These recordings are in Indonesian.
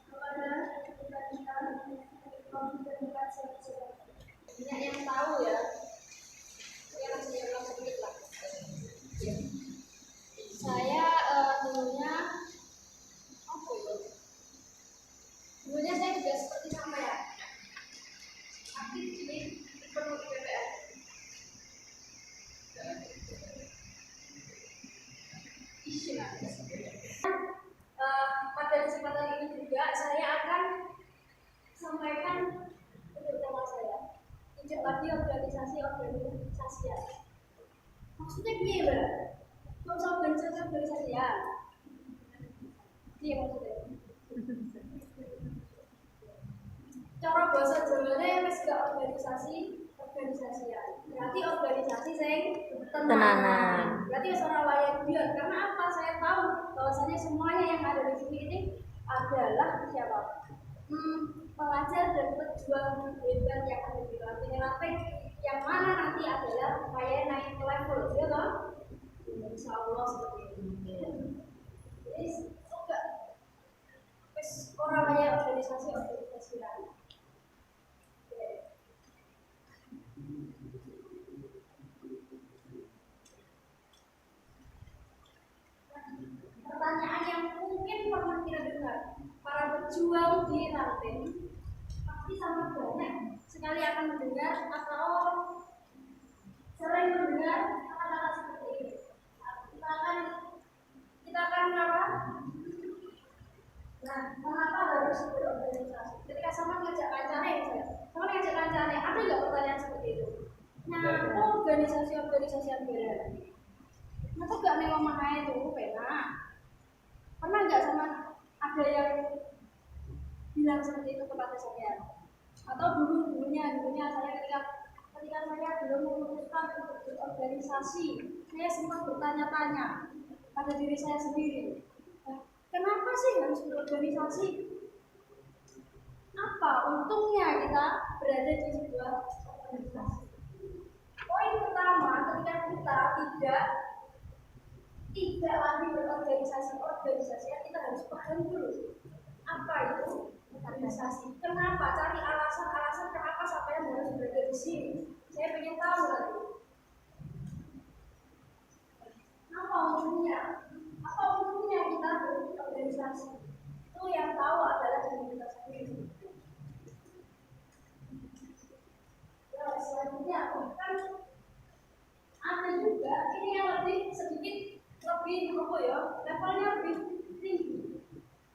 kepada kita banyak yang tahu ya. Ya langsung sedikit lah. Saya dulunya apa ya? Dulunya saya juga seperti sama ya. Aktif di penuh BPR. Pada kesempatan ini juga saya akan sampaikan untuk tema saya. Tidak lagi organisasi ya. Maksudnya gimana? Kok sama organisasi ya? Iya maksudnya. Cara bahasa Jawanya wis gak organisasi ya. Berarti organisasi saya tenanan. Berarti seorang layak biar karena apa? Saya tahu bahwasanya semuanya yang ada di sini ini adalah siapa? Pelajar dan pejuang hebat yang ada di ranting yang mana nanti adalah saya naik level, ya toh? Insya Allah seperti itu. Jadi enggak orang layak organisasi lain. Pertanyaan yang mungkin pernah kita dengar para pejuang di ranting pasti sangat banyak sekali akan mendengar atau sering mendengar kata-kata seperti ini. Kita akan apa? Nah, mengapa harus berorganisasi? Ketika sama ngajak kancane, ada nggak pertanyaan seperti itu? Nah, organisasi anggaran. Nah, kok nggak memang mahal itu, pernah nggak sama ada yang bilang seperti itu kepada saya? Atau dulunya saya ketika saya belum memutuskan untuk berorganisasi, saya sempat bertanya-tanya pada diri saya sendiri, kenapa sih harus berorganisasi? Apa untungnya kita berada di sebuah organisasi? Poin pertama, ketika kita tidak lagi berorganisasi, kita harus paham dulu apa itu organisasi. Kenapa? Cari alasan kenapa sampai harus berada di sini. Saya ingin tahu lagi. Apa untungnya kita berorganisasi? Itu yang tahu adalah diri kita sendiri. Ya, selanjutnya kan ada juga ini yang lebih levelnya lebih tinggi.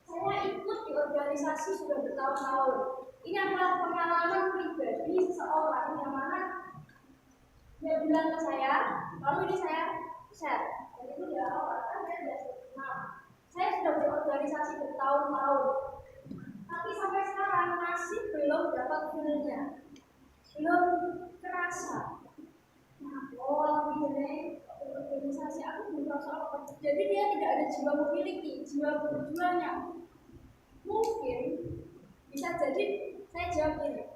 Saya ikut di organisasi sudah bertahun-tahun. Ini adalah pengalaman pribadi seseorang yang mana dia bilang ke saya, lalu ini saya share. Dan itu dia kan saya sudah kenal. Saya sudah berorganisasi bertahun-tahun, tapi sampai sekarang masih belum dapat feelnya, belum terasa. Organisasi aku belum merasa apa. Jadi dia tidak ada jiwa memiliki, jiwa berjuangnya. Mungkin bisa jadi saya jawab ini,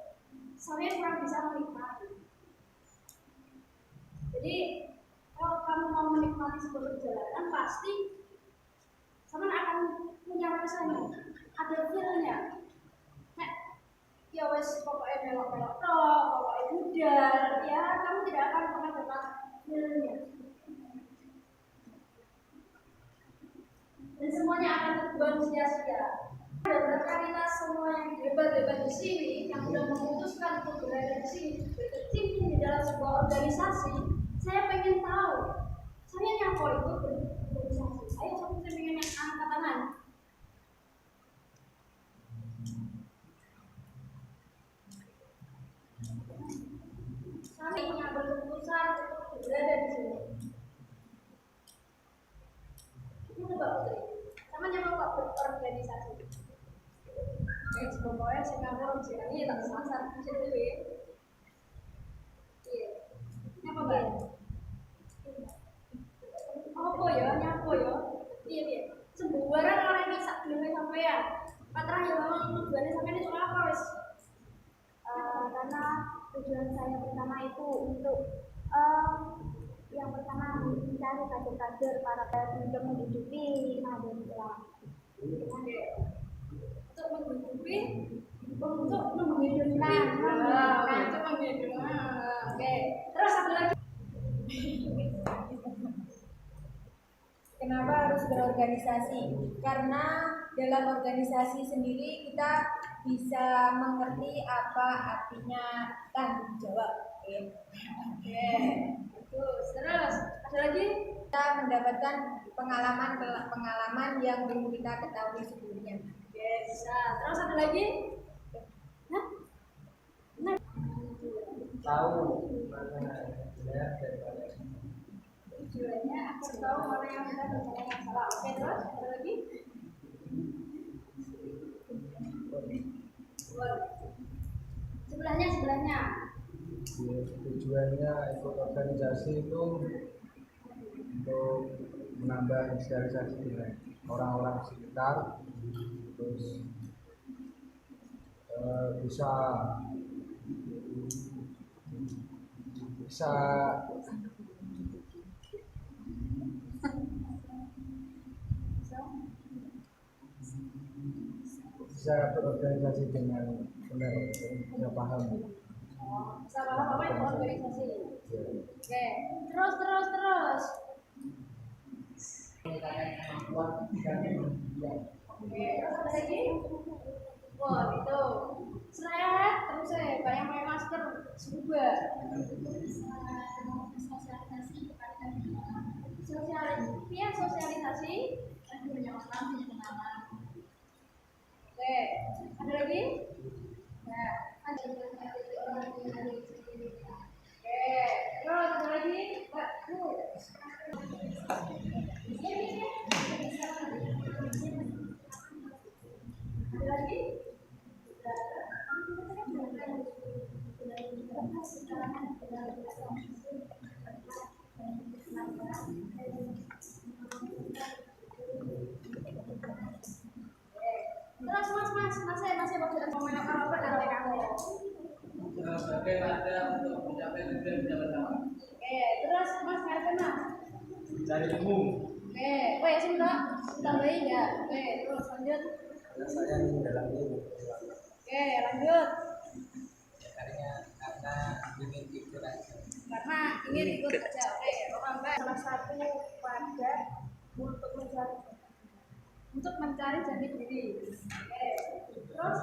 saya kurang bisa menikmati. Jadi kalau kamu mau menikmati sebuah perjalanan pasti sama akan punya rasanya, ada feelnya. Ya wes pokoknya melok-melok toh, pokoknya budal, ya kamu tidak akan pernah dapat feelnya. Dan semuanya akan terbuang sia-sia. Dan kita semua yang hebat-hebat di sini, yang sudah memutuskan untuk berada di sini, berkecimpung di dalam sebuah organisasi, saya pengen tahu, saya nyapa itu berorganisasi. Ayo saya pengen angkat tangan. Kami yang berkeputusan untuk berada di sini. Itu Mbak Putri. Sama nyapa berorganisasi. Pokoknya saya ngomong ini tak sasar situ ya. Iya. Nyapa Mbak? Apa ya? Nyapa ya? Iya. Sembarang orang bisa dhewe sampean. Patra ya memang tujuannya sampean itu apa wis? Karena tujuan saya pertama itu untuk yang pertama mencari kader-kader para untuk menghidupi Mahasiswa. Oke. Untuk menghidupi, untuk menghidupkan, untuk menghidupkan. Oke. Terus satu lagi. Kenapa harus berorganisasi? Karena dalam organisasi sendiri kita bisa mengerti apa artinya tanggung jawab. Oke. Terus ada lagi? Kita mendapatkan pengalaman yang belum kita ketahui sebelumnya. Oke, bisa. Terus ada lagi? Hah? Nah. Tahu mana benar dan mana Tujuannya aku tahu mana yang benar dan mana yang salah. Oke, terus ada lagi? Sebelahnya. tujuannya ikut organisasi itu untuk menambah sosialisasi dengan orang-orang sekitar, terus bisa bisa bisa berorganisasi dengan benar, bisa paham. Bisa paham apa itu organisasi? Ya. Oke, terus. Oke, terus ada lagi? Wah, itu. Seret, terus saya banyak pakai masker, scuba. Sosialisasi dan punya orang punya kenalan. Oke, ada lagi? Nah, ada lagi. Oke, terus ada lagi? Mbak, ada lagi? Terus masih mau main apa dari kamu? Bagaimana untuk mencapai tujuan bersama? Oke, terus mas ngapain? Cari ilmu. Oke, oh ya sudah tambahin ya. Oke, terus lanjut. Karena saya mendalami ilmu. Oke, lanjut. Karena ingin ikut aja. Karena ingin ikut aja. Oke, orang baik salah satu pada untuk mencari jati diri. Oke, terus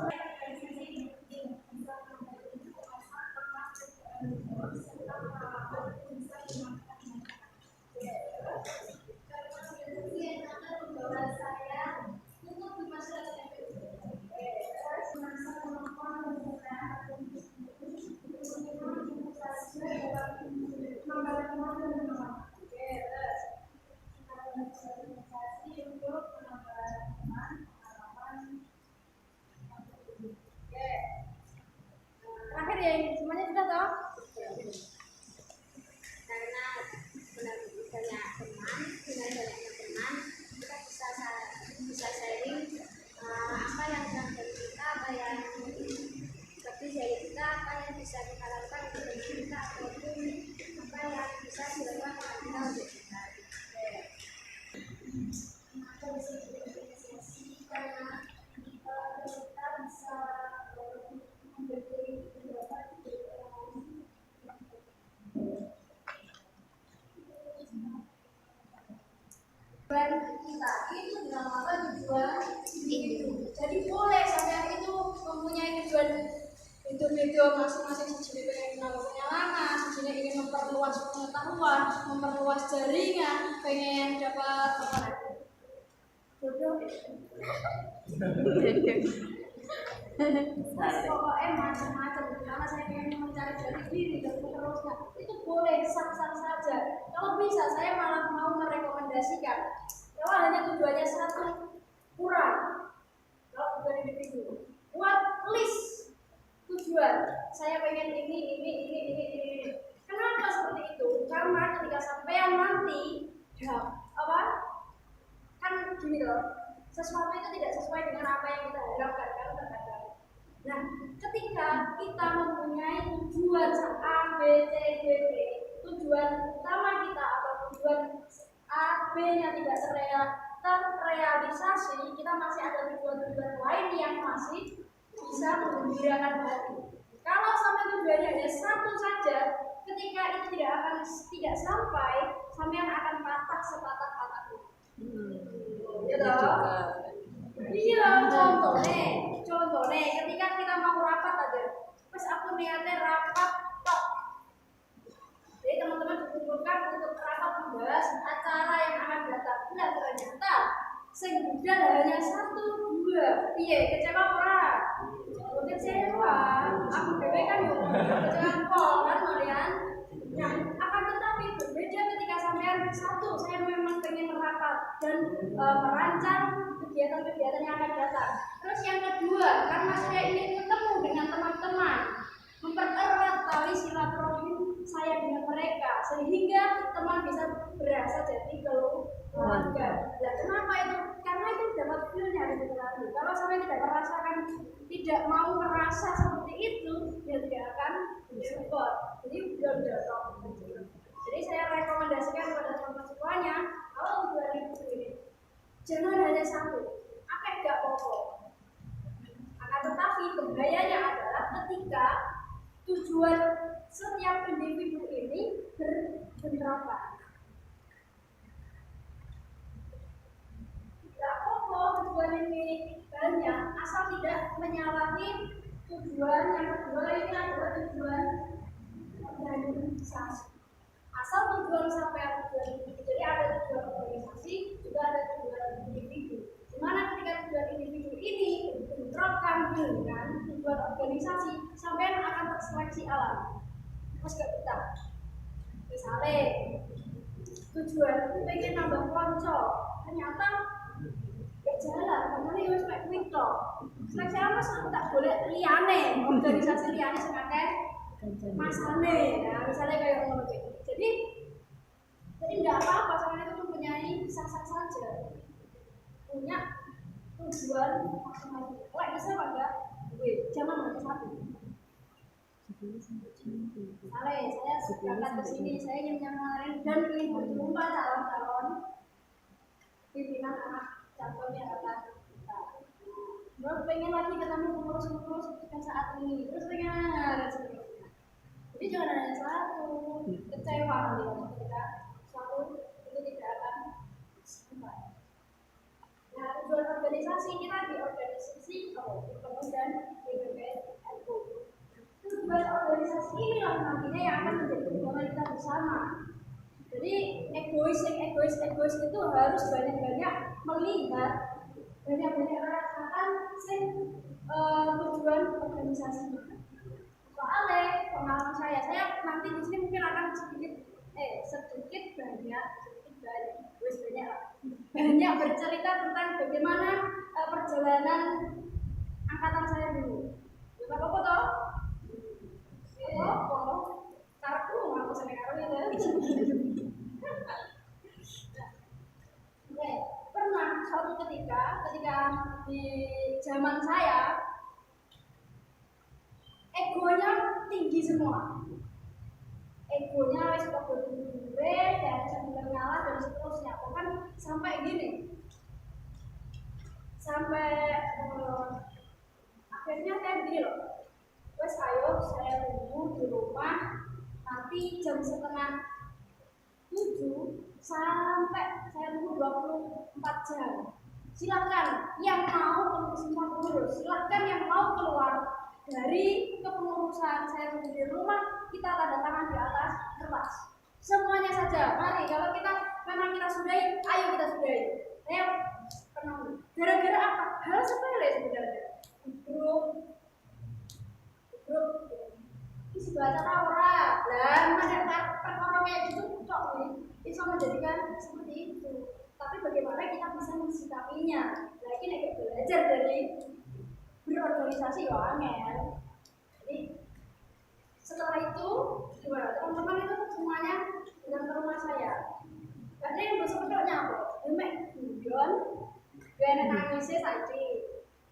terakhir ya, semuanya sudah tahu? Karena banyak teman, dengan banyaknya teman kita bisa sharing apa yang terjadi kita, apa yang lebih dari kita, apa yang bisa kita lakukan untuk diri kita, ataupun apa yang bisa dilakukan oleh kita untuk kita. Karena kita bisa memberi Tujuan kita itu dinamakan tujuan hidup. Jadi boleh sampai itu mempunyai tujuan hidup masing-masing. Sejujurnya pengen menambah pengalaman, sejujurnya ingin memperluas pengetahuan, memperluas jaringan, pengen dapat apa? Jodoh. Pokoknya macam-macam. Karena saya ingin mencari jati diri dan seterusnya, itu boleh sah-sah saja. Kalau bisa, saya malah mau merekomendasikan. Kalau hanya tujuannya satu, kurang. Kalau tujuan individu, buat list tujuan. Saya pengen ini. Kenapa seperti itu? Karena ketika sampean nanti, ya apa? Kan gini loh. Sesuatu itu tidak sesuai dengan apa yang kita harapkan, kan terkadang. Nah, ketika kita mempunyai tujuan A, B, C, D, tujuan utama kita atau tujuan A, B nya tidak terrealisasi, kita masih ada tujuan-tujuan lain yang masih bisa menggembirakan hati. Kalau sampai tujuannya hanya satu saja, ketika itu tidak sampai, sampean akan patah sepatah-patahnya. Ya toh? Iya, contohnya, ketika kita mau rapat aja, terus aku niatnya rapat tok. Jadi teman-teman dikumpulkan untuk rapat membahas acara yang akan datang. Nah ternyata sehingga hanya 1-2. Iya, kecewa orang. Kecewa. Aku dewe kan kecewa kan Marian. Nah, akan tetapi berbeda ketika sampean satu, saya memang pengen merapat dan merancang kegiatan-kegiatan yang akan datang. Terus yang kedua, karena saya ingin ketemu dengan teman-teman, mempererat tali silaturahim saya dengan mereka, sehingga teman bisa berasa jadi keluarga. Dan kenapa itu? Karena itu dapat feel-nya dari hati. Kalau sampai tidak merasakan, tidak mau merasa seperti itu, dia tidak akan support. Jadi udah top. Jadi saya rekomendasikan kepada teman-teman kalau tujuan itu ini, jangan hanya satu, akeh gak apa-apa. Akan tetapi bahayanya adalah ketika tujuan setiap individu ini berbentrokan. Tidak apa-apa tujuan ini banyak, asal tidak menyalahi tujuan yang kedua ini adalah tujuan organisasi. Asal tujuan sampai tujuan individu, jadi ada tujuan organisasi, juga ada tujuan individu. Dimana ketika tujuan individu ini bentrokan dengan tujuan organisasi, sampai akan terseleksi alam. Mas gak betah. Misalnya tujuan pengen nambah konco, ternyata gak jalan, karena ini harus kayak winto. Seleksi alam mas tak boleh liane, organisasi liane sengaja masane. Nah misalnya kayak ngomong gitu. Jadi tidak apa-apa, sampai itu mempunyai sah-sah saja, punya tujuan masing-masing. Wah bisa apa enggak? Jangan hanya satu. Misalnya saya berangkat ke sini, saya ingin menyamarin dan ingin berjumpa calon-calon pimpinan anak calonnya akan kita. Terus pengen lagi ketemu pengurus-pengurus yang saat ini, terus pengen dan sebagainya. Jadi jangan hanya satu, kecewa nanti ketika suatu itu tidak akan sampai. Nah tujuan organisasi kita di organisasi dibangun dan DPPNU. Tujuan organisasi inilah nantinya yang akan menjadi tujuan kita bersama. Jadi egois itu harus banyak-banyak melihat, banyak-banyak merasakan tujuan organisasi. Soalnya pengalaman saya nanti di sini mungkin akan sedikit banyak bercerita tentang bagaimana perjalanan angkatan saya dulu. Bukan apa toh? Kartu aku seneng karo itu. Pernah suatu ketika di zaman saya egonya tinggi semua. Egonya wis kok gue dan sambil ngalah dan seterusnya. Bahkan sampai gini. Sampai akhirnya saya begini loh. Wes ayo saya tunggu di rumah nanti jam 6:30 sampai saya tunggu 24 jam. Silakan yang mau semua pengurus, silakan yang mau keluar dari kepengurusan saya tunggu di rumah, kita tanda tangan di atas kertas. Semuanya saja, mari kalau memang kita sudahi, ayo kita sudahi. Ayo, tenang. Gara-gara apa? Hal sepele sebenarnya. Grup isi baca ora lah ada perkara kayak gitu cok nih bisa menjadikan seperti itu, tapi bagaimana kita bisa mensikapinya. Nah ini kayak belajar dari berorganisasi ya angel. Jadi setelah itu gimana teman-teman itu semuanya datang ke rumah saya, karena yang bersepedonya apa? Demek guyon gak nangisnya saja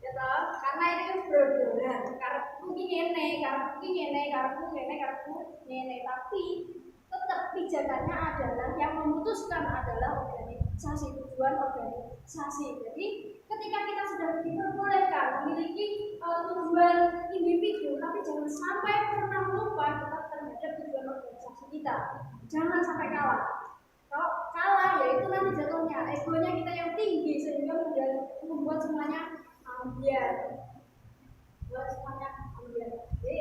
ya toh, karena itu kan berodoran karepku ngene, tapi tetap pijakannya adalah yang memutuskan adalah organisasi. tujuan organisasi. Jadi ketika kita sudah diperbolehkan memiliki tujuan individu, tapi jangan sampai pernah lupa kita terhadap tujuan organisasi kita. Jangan sampai kalah. Kalau kalah, yaitu nanti jatuhnya egonya kita yang tinggi sehingga membuat semuanya ambiar. Jadi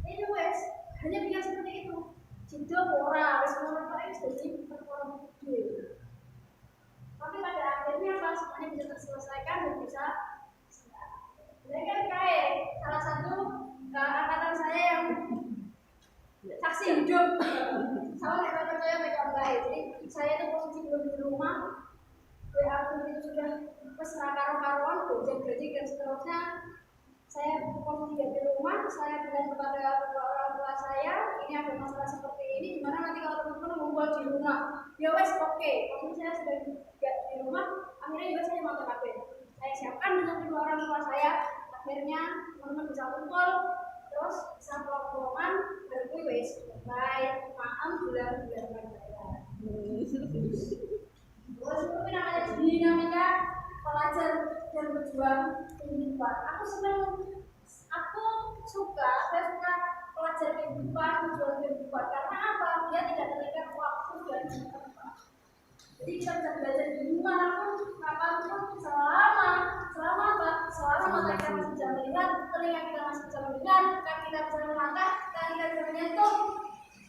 ini wes hanya bilang seperti itu. Cinta ora, wes orang itu jadi performa gede. Tapi pada akhirnya apa, semuanya bisa terselesaikan dan bisa. Jadi kan kayak salah satu angkatan saya yang saksi hidup sama kayak percaya mereka baik. Jadi saya itu posisi belum di rumah, WA itu sudah mesra karuan, gaji dan seterusnya. Saya posisi di rumah, saya bilang kepada kedua orang tua saya, ini ada masalah seperti ini, gimana nanti kalau teman-teman ngumpul di rumah, ya wes oke. Waktu saya sudah di rumah, akhirnya juga saya mau TKP. Saya siapkan dengan kedua orang tua saya, akhirnya teman-teman bisa kumpul, terus bisa pulang-pulangan, baru wes baik, maaf, bulan-bulan bayar. Terus itu namanya dinamika pelajar dan berjuang kehidupan. Aku suka pelajar kehidupan, berjuang kehidupan. Karena apa? Dia tidak terikat waktu dan tempat. Jadi kita bisa belajar di dimanapun, kapanpun, selama apa? Selama mata kita masih bisa melihat, telinga kita masih bisa mendengar, kaki kita bisa melangkah, tangan kita bisa menyentuh,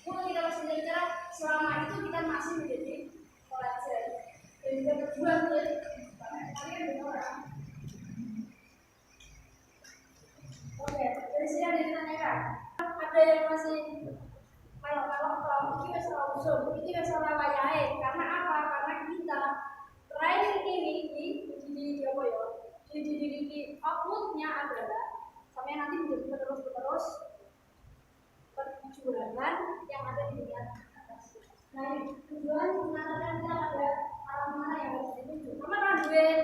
mulut kita masih bisa bicara. Selama itu kita masih menjadi pelajar dan juga berjuang kalian orang. Oke, dari sini ada yang ditanyakan. Ada yang masih kalau ini masalah usul, ini masalah wayahe. Karena apa? Karena kita terakhir ini di apa ya? Di outputnya adalah sampai nanti menjadi terus perjuangan yang ada di dunia atas. Nah, tujuan mengatakan kita pada arah mana yang harus dituju. Karena kan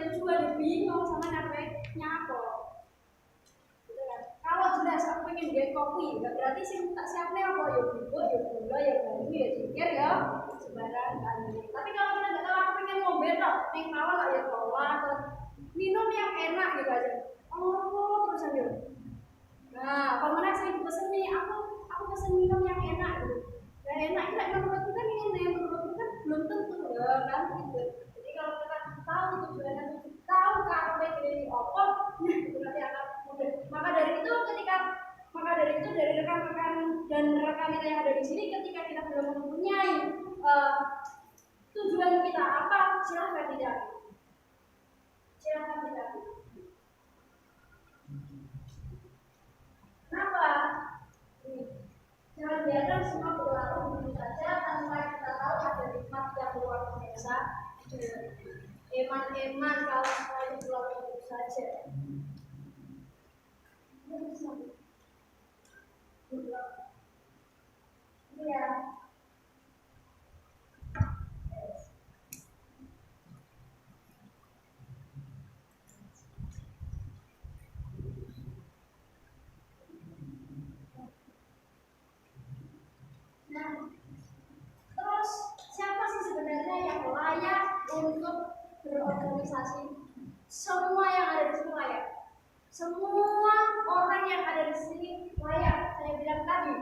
tujuan bingung sama namanya apa. Kalau jelas aku pengen gaya kopi, nggak berarti sih tak siapnya apa ya bubuk, ya gula, ya baju, ya cikir, ya sembarangan. Tapi kalau kita nggak tahu aku pengen ngombe toh, neng malah lah ya bawa atau minum yang enak gitu aja. Oh terus aja. Nah, kalau mana saya pesen nih, aku pesen minum yang enak gitu. Dan enak itu yang menurutku kan ini yang menurutku kan belum tentu ya kan gitu. Jadi kalau kita tahu tujuannya, tahu kalau pengen di opo, nah itu nanti akan mudah. Maka dari itu dari rekan-rekan dan rekan kita yang ada di sini, ketika kita belum mempunyai tujuan kita apa, silahkan tidak. Kenapa? Jangan biarkan semua berlalu begitu saja tanpa kita tahu ada nikmat yang luar biasa. Eman kalau semua itu berlalu begitu saja. Iya. Nah, terus siapa sih sebenarnya yang layak untuk berorganisasi? Semua yang ada di sini layak. Semua orang yang ada di sini layak. Saya bilang tadi,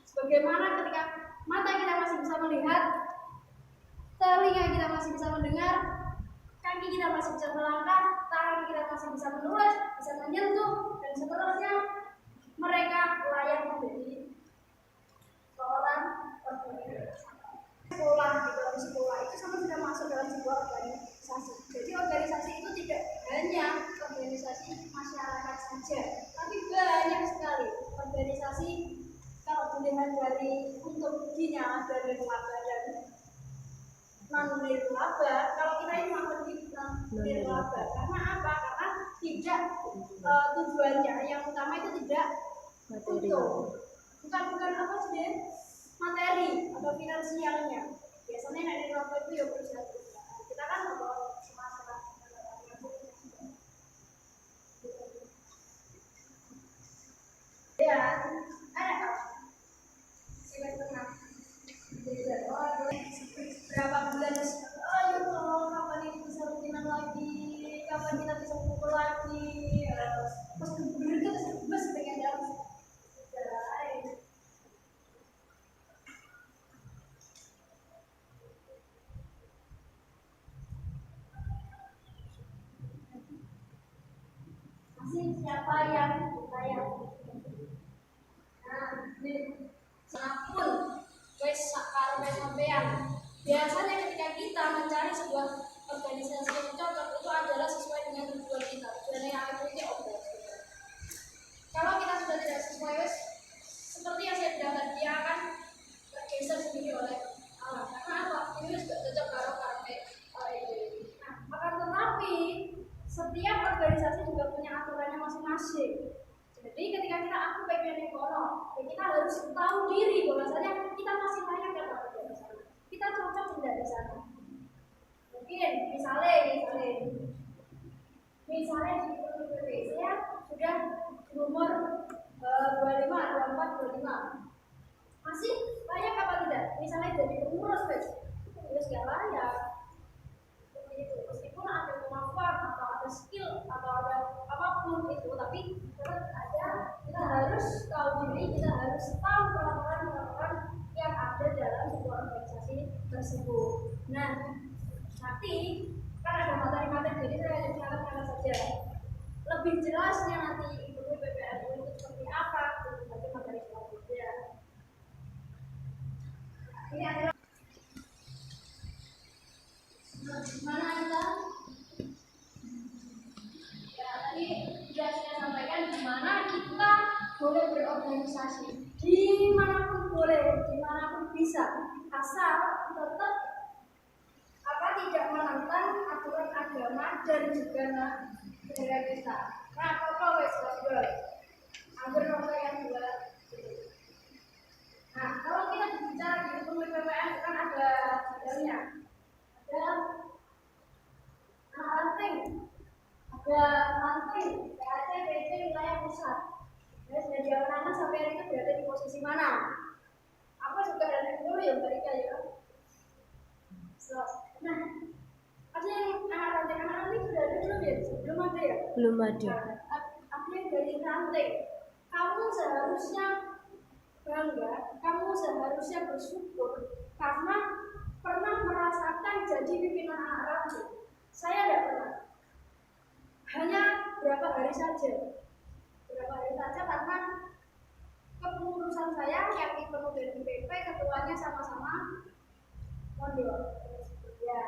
sebagaimana ketika mata kita masih bisa melihat, telinga kita masih bisa mendengar, kaki kita masih bisa melangkah, tangan kita masih bisa menulis, bisa menyentuh, dan seterusnya, mereka layak menjadi seorang sekolah di dalam sekolah itu sama sudah masuk dalam sebuah organisasi. Jadi organisasi itu tidak hanya organisasi masyarakat saja, tapi banyak sekali organisasi. Kalau dilihat dari untuk giginya ada nirlaba dan non nirlaba. Kalau kita ini masuk di nirlaba, karena apa? Karena tidak tujuannya yang utama itu tidak untuk bukan apa sih, materi atau finansialnya. Biasanya yang nirlaba itu ya berusaha. Kita kan membawa masalah dan ada berapa bulan? Oh ya Allah, kapan ini siapa yang dibayar. Nah, ini pun wes sakar sampean. Biasanya ketika kita mencari sebuah organisasi yang cocok itu adalah sesuai dengan tujuan kita. Tujuan yang akan itu obat. Kalau kita sudah tidak sesuai, wes seperti yang saya bilang tadi, dia akan tergeser sendiri oleh alam. Karena apa? Ini sudah cocok karo karakter ini. Nah, akan tetapi setiap organisasi juga punya aturannya masing-masing. Jadi ketika kita aku pengen kono, ya kita harus tahu diri bahwasanya kita masih layak dan berada di sana. Kita cocok tidak di sana. Mungkin misalnya di PPP saya sudah umur 25, 24, 25. Masih layak apa tidak? Misalnya jadi pengurus, terus gak layak. Itu meskipun ada kemampuan atau ada skill atau ada apapun itu, tapi tetap ada kita harus tahu diri, kita harus tahu peraturan yang ada dalam sebuah organisasi tersebut. Nah, nanti kan ada materi-materi, jadi saya hanya catat saja. Lebih jelasnya nanti itu PPLU itu seperti apa, itu materi selanjutnya. Ini adalah mana kita? Ya, tadi sudah saya sampaikan di mana kita boleh berorganisasi, dimanapun boleh, dimanapun bisa, asal tetap tidak menentang aturan agama dan juga negara kita. Nah, apa wes boleh? Ambil nomor yang 2. Nah, kalau kita bicara di hukum PPN kan ada dalilnya. Ada ranting, PAC, PC, wilayah pusat. Dan dari anak-anak sampai itu berada di posisi mana? Apa juga dari dulu ya mereka ya. Nah, ada yang anak ranting sudah ada belum ya? Belum ada ya? Belum ada. Ada yang dari ranting. Kamu seharusnya bangga, kamu seharusnya bersyukur karena pernah merasakan jadi pimpinan anak ranting. Saya tidak pernah. Hanya berapa hari saja karena kepengurusan saya yang dipenuhi dari PP, ketuanya sama-sama mondok. Ya,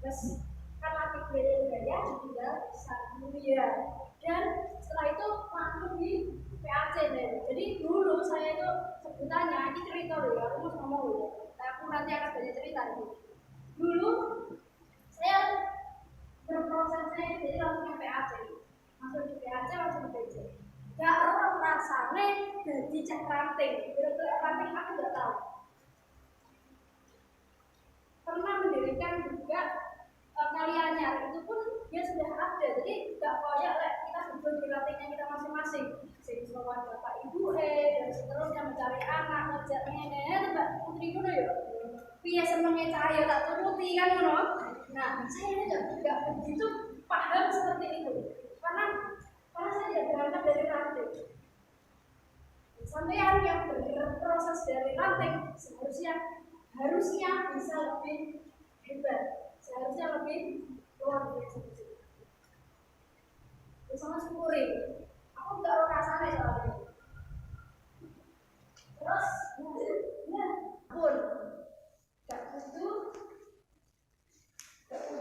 terus karena pikirnya ya tinggal 1 miliar dan setelah itu masuk di PAC deh. Jadi dulu saya itu sebutannya ini cerita loh ya, aku mau ngomong loh. Aku nanti akan banyak cerita nih. Dulu saya berprosesnya jadi langsung ke PAC, masuk di PAC langsung di PC. Gak orang rasanya jadi cek ranting, betul-betul ranting aku nggak tahu. Pernah mendirikan juga kaliannya, itu pun dia sudah ada, jadi nggak koyak kita duduk di rantingnya kita masing-masing. Sehingga bapak ibu dan seterusnya mencari anak, ngejak nenek, mbak putri kuno ya. Piye senengnya cahaya tak turuti kan kuno. Nah, saya nggak begitu paham seperti itu, karena saya tidak berangkat dari ranting. Sampai yang berproses dari ranting harusnya bisa lebih hebat, seharusnya lebih luar biasa. Bersama syukuri, aku nggak rasanya soalnya. Terus, ya, pun nggak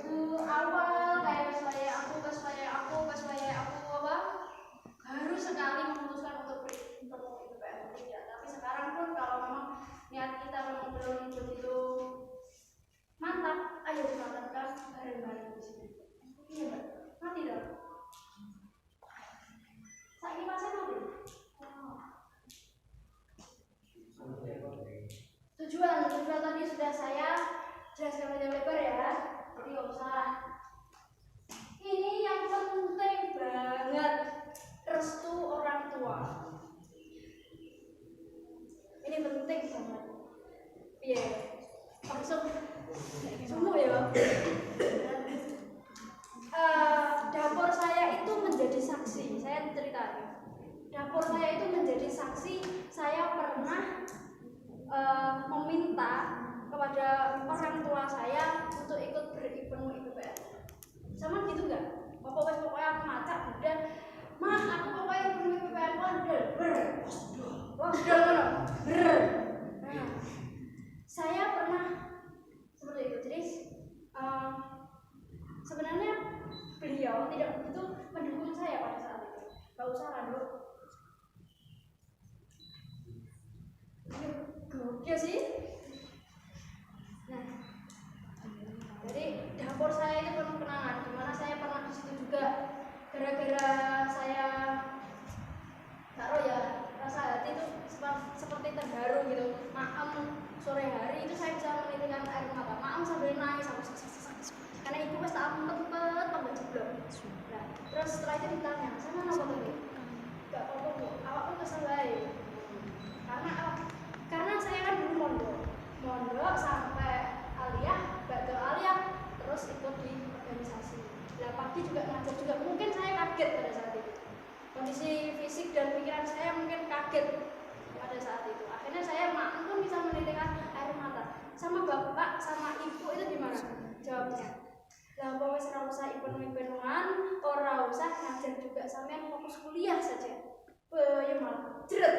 butuh awal kayak saya aku apa harus sekali memutuskan untuk PPN tidak. Tapi sekarang pun kalau memang niat kita memang belum begitu mantap, ayo mantapkan bareng-bareng di sini. Iya mbak, mati dong. Saat ini masih mati. Tujuan tadi sudah saya jelaskan panjang lebar ya, jadi nggak usah. Ini yang penting banget, restu orang tua. Ini penting banget. Iya, langsung semua ya. Dapur saya itu menjadi saksi. Saya ceritain. Dapur saya itu menjadi saksi. Saya pernah meminta kepada orang tua saya untuk ikut penuh IPPN. Sama gitu nggak? Pokoknya aku macak kemudian aku pokoknya punya PPN wandel nah saya pernah seperti itu. Jadi sebenarnya beliau tidak begitu mendukung saya pada saat itu. Gak usah Rando, gokil sih. Nah, jadi dapur saya itu penuh kenangan, dimana saya pernah di situ juga. Gara-gara saya taruh ya, rasa hati itu seperti terharu gitu. Sore hari itu saya bisa menitikkan air mata, sambil nangis karena ibu pas tak tempet tambah jeblok. Nah, terus setelah itu ditanya, saya mana apa tadi? Gak apa-apa bu, awak pun kesel baik. Karena saya kan dulu mondok sampai aliyah, terus ikut di organisasi. Nah, pagi juga ngajar juga. Mungkin saya kaget pada saat itu. Kondisi fisik dan pikiran saya mungkin kaget pada saat itu. Akhirnya saya pun bisa menitikkan air mata. Sama bapak, sama ibu itu gimana jawabnya? Lah wis ora usah ipun-ipunan, ora usah ngajar juga, sampean fokus kuliah saja. Ya malah jeret.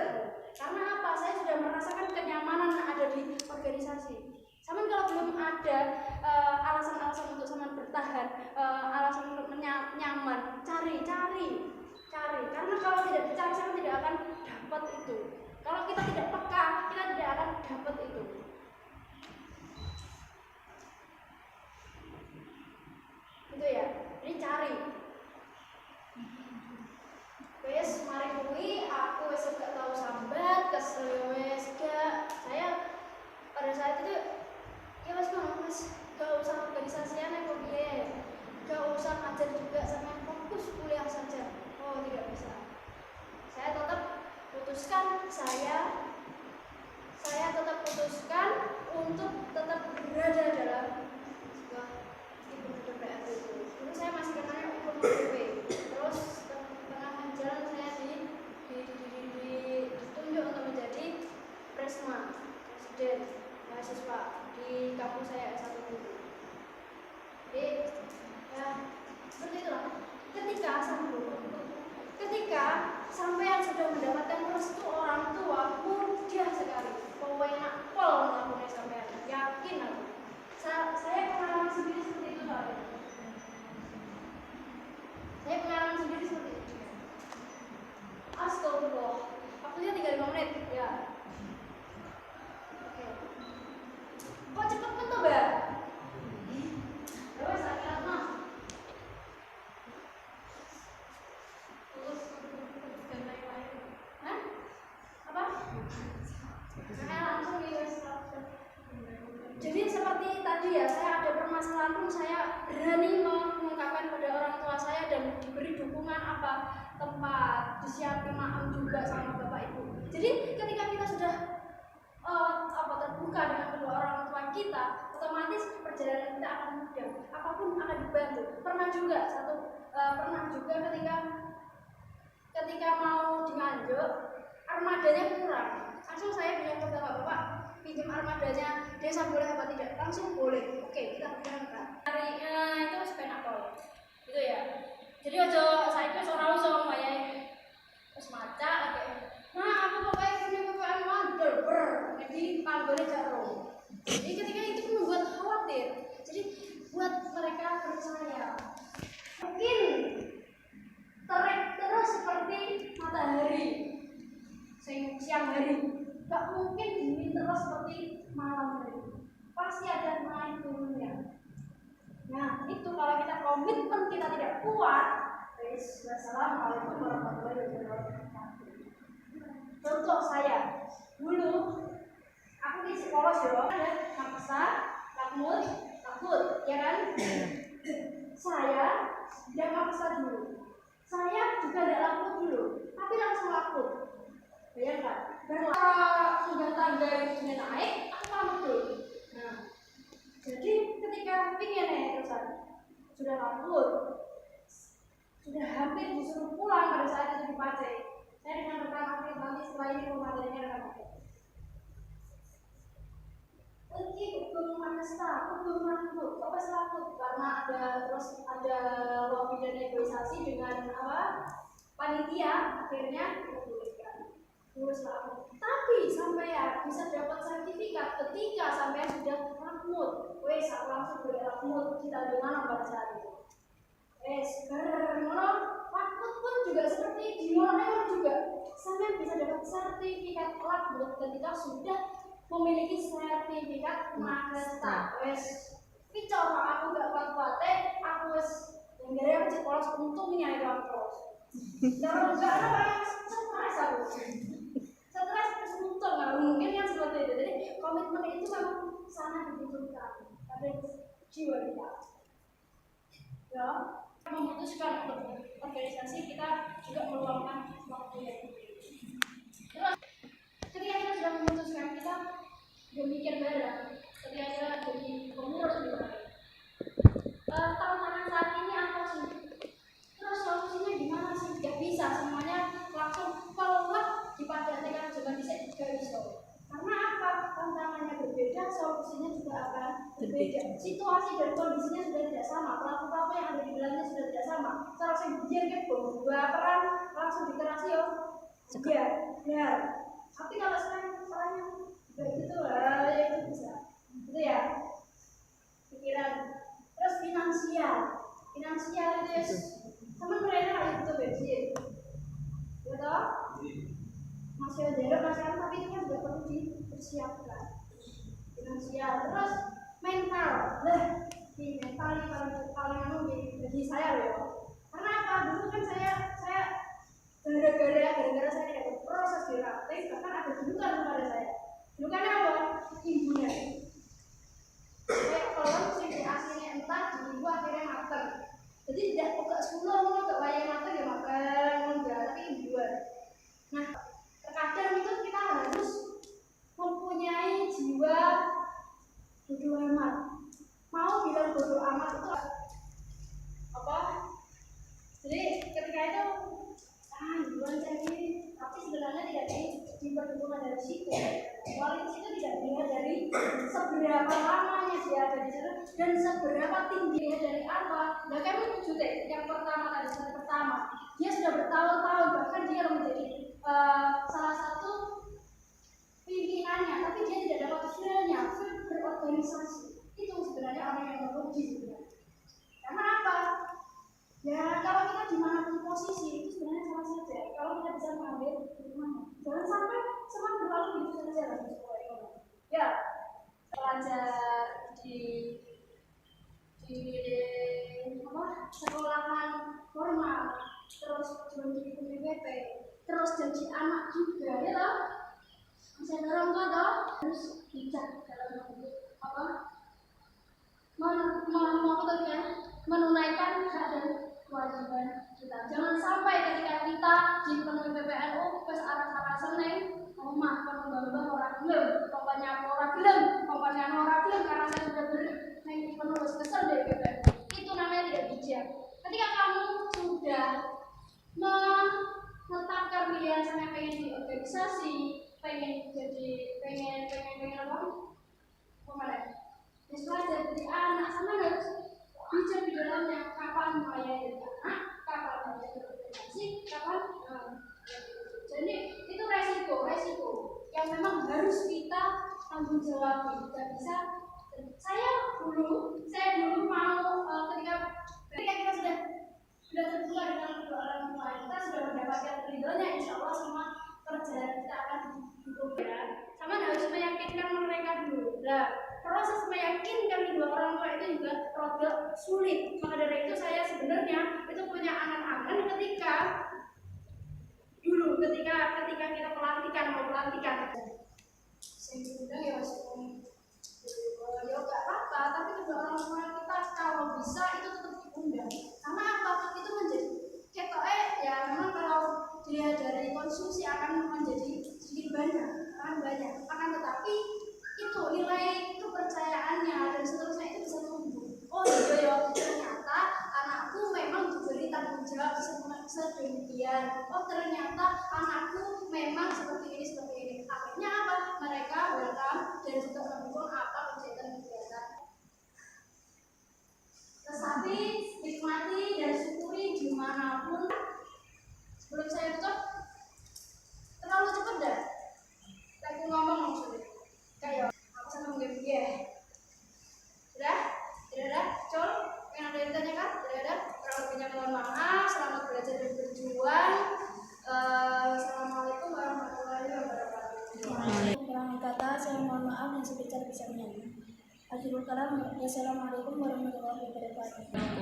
Karena apa? Saya sudah merasakan kenyamanan ada di organisasi. Sampean kalau belum ada alasan-alasan untuk sampean bertahan, alasan untuk nyaman, cari. Karena kalau tidak dicari, sampean tidak akan dapat itu. Kalau kita tidak peka, kita tidak akan dapat itu. Itu ya, jadi cari. Wes mari kuwi aku wis gak tau sambat, kesel wes gak. Saya pada saat itu ya wes gak usah organisasian kok piye. Gak usah ngajar juga, sampean fokus kuliah saja. Oh, tidak bisa. Saya tetap putuskan untuk tetap berada dalam sebuah DPR itu. Dulu saya masih kenalnya hukum DP. Terus tengah jalan saya ditunjuk untuk menjadi presma, presiden mahasiswa di kampus saya S1 dulu. Jadi ya seperti itulah. Ketika sampean sudah mendapatkan restu orang tua, mudah sekali. Pokoknya enak pol melakukan sampean. Yakin aku. Saya pengalaman sendiri seperti itu soalnya. Astagfirullah. Waktunya 35 menit. Ya. Oke. Kok cepet betul, Mbak? Terus akhirnya mah. Hah? Apa? Saya langsung jadi seperti tadi ya, saya ada permasalahan pun saya berani mengungkapkan pada orang tua saya dan diberi dukungan tempat disiapin maaf juga sama bapak ibu. Jadi ketika kita sudah terbuka dengan kedua orang tua kita, otomatis perjalanan kita akan mudah, apapun akan dibantu. Pernah juga ketika mau di Nganjuk, armadanya kurang. Langsung saya bilang ke bapak, pinjam armadanya desa boleh apa tidak? Langsung boleh. Oke, kita berangkat. Itu sepeda tol. Gitu ya. Jadi saya itu ora usah wayahe wis maca lagi. Nah, aku pokoknya punya PPN mandel jadi panggone jaro. Jadi ketika itu membuat khawatir. Jadi buat mereka percaya. Mungkin terek terus seperti matahari siang hari. Gak mungkin dingin terus seperti malam hari. Pasti ada naik turunnya. Nah, itu kalau kita komitmen kita tidak kuat. Wassalamualaikum warahmatullahi wabarakatuh. Contoh saya, dulu aku di sekolah ada maksa, takut, ya kan? Saya tidak maksa dulu. Saya juga tidak lakut dulu, tapi langsung lakut. Bayangkan, sudah tangga ini naik, aku pamit dulu. Nah, jadi ketika ingin terusan sudah lakut, sudah hampir disuruh pulang pada saat itu di Pacet. Saya dengan rekan aktif nanti setelah ini materinya rekan aktif. Ini hukum manesta, hukum mantu, kok pas lakut karena ada lobby dan negosiasi dengan panitia akhirnya dibolehkan lulus lah. Tapi sampai bisa dapat sertifikat ketika sampai sudah makmud. Wes aku langsung boleh makmud kita di mana pada saat itu. Makmud pun juga seperti di Mono juga sampai bisa dapat sertifikat makmud ketika sudah memiliki sertifikat magster. Ini cara aku gak kuat-kuatnya, aku wes yang dari aku sekolah untungnya itu aku. Kalau enggak ada yang stres aku. Stres terus untung nggak mungkin yang seperti itu. Jadi komitmen itu memang sangat dibutuhkan pada jiwa kita. Ya, memutuskan untuk organisasi kita juga meluangkan waktu yang terus ketika kita sudah memutuskan kita berpikir bareng ketika kita jadi pengurus juga tantangan saat ini apa sih? Terus solusinya gimana sih? Gak bisa semuanya langsung pelak dipadatkan juga bisa karena apa? Tantangannya berbeda, solusinya juga akan berbeda. Situasi dan kondisinya sudah tidak sama, pelaku-pelaku yang ada di dalamnya sudah tidak sama. Cara saya biar gitu, baperan langsung dikerasi yo. Ya. Tapi kalau sekarang caranya kayak gitu lah, ya itu bisa. Gitu ya. Pikiran. Terus finansial itu sama mereka itu betul. Betul? Masih ada tapi itu kan juga perlu dipersiapkan. Finansial, terus mental. Di mental ini paling bagi saya loh. Karena apa? Dulu kan saya gara-gara saya tidak berproses dilatih, bahkan ada julukan kepada saya. Julukannya apa? Ibunya. Saya kalau sih aslinya entah, ibu akhirnya mateng. Jadi tidak pokok 10 enggak wayang mateng ya makan enggak, tapi ibuan. Nah, terkadang itu kita harus mempunyai jiwa bodoh amat. Mau bilang bodoh amat itu apa? Jadi ketika itu ibuan jadi, tapi sebenarnya tidak diperhitungkan dari situ. Kualitas itu tidak dilihat dari seberapa lamanya dia ada di sana dan seberapa tingginya dari apa. Nah kan lucu deh, yang pertama dia sudah bertahun-tahun bahkan dia menjadi salah satu pimpinannya, tapi dia tidak dapat feelnya, berorganisasi. Itu sebenarnya orang yang merugi sebenarnya. Karena apa? Ya kalau kita dimanapun posisi itu sebenarnya sama saja. Kalau kita bisa mengambil hikmahnya, jangan sampai semua berlalu begitu saja lah di sekolah ini. Ya, pelajar di sekolahan formal, terus jadi PPP, terus jadi anak juga, ya loh. Masih dorong toh, terus bijak dalam apa? Menunaikan hak dan kewajiban kita. Jangan sampai ketika kita dipenuhi PPNU wis aras-arasan neng omah pembambang ora gelem, pokoknya ora gelem, karena saya sudah neng penulis kesel dari PPNU. Itu namanya tidak bijak. Ketika kamu sudah menetapkan pilihan saya pengen di organisasi, pengen apa? Kemana? Belajar dari anak sama harus bijak di dalamnya. Kapan mulai dari anak, kapan mulai berorganisasi, kapan jadi itu resiko yang memang harus kita tanggung jawab. Tidak bisa. Saya dulu mau ketika kita sudah terbuka dengan kedua orang tua, kita sudah mendapatkan ridhonya, insya Allah semua perjalanan kita akan diberikan. Sama harus meyakinkan mereka dulu. Nah, proses meyakinkan kedua orang tua itu juga rada sulit. Maka dari itu saya sebenarnya itu punya angan-angan ketika kita mau pelantikan. Saya diundang ya nggak apa-apa, tapi kedua orang tua kita kalau bisa itu tetap diundang. Karena apa? Itu menjadi ya memang kalau dia dari konsumsi akan menjadi sedikit banyak, akan tetapi itu nilai kepercayaannya dan seterusnya itu bisa tumbuh. Oh iya, ternyata anakku memang diberi tanggung jawab sedemikian. Oh ternyata anakku memang seperti ini. Akhirnya apa? Mereka welcome dan juga mendukung apa kegiatan. Tetapi nikmati dan syukuri dimanapun. Sebelum Wassalamualaikum warahmatullahi wabarakatuh.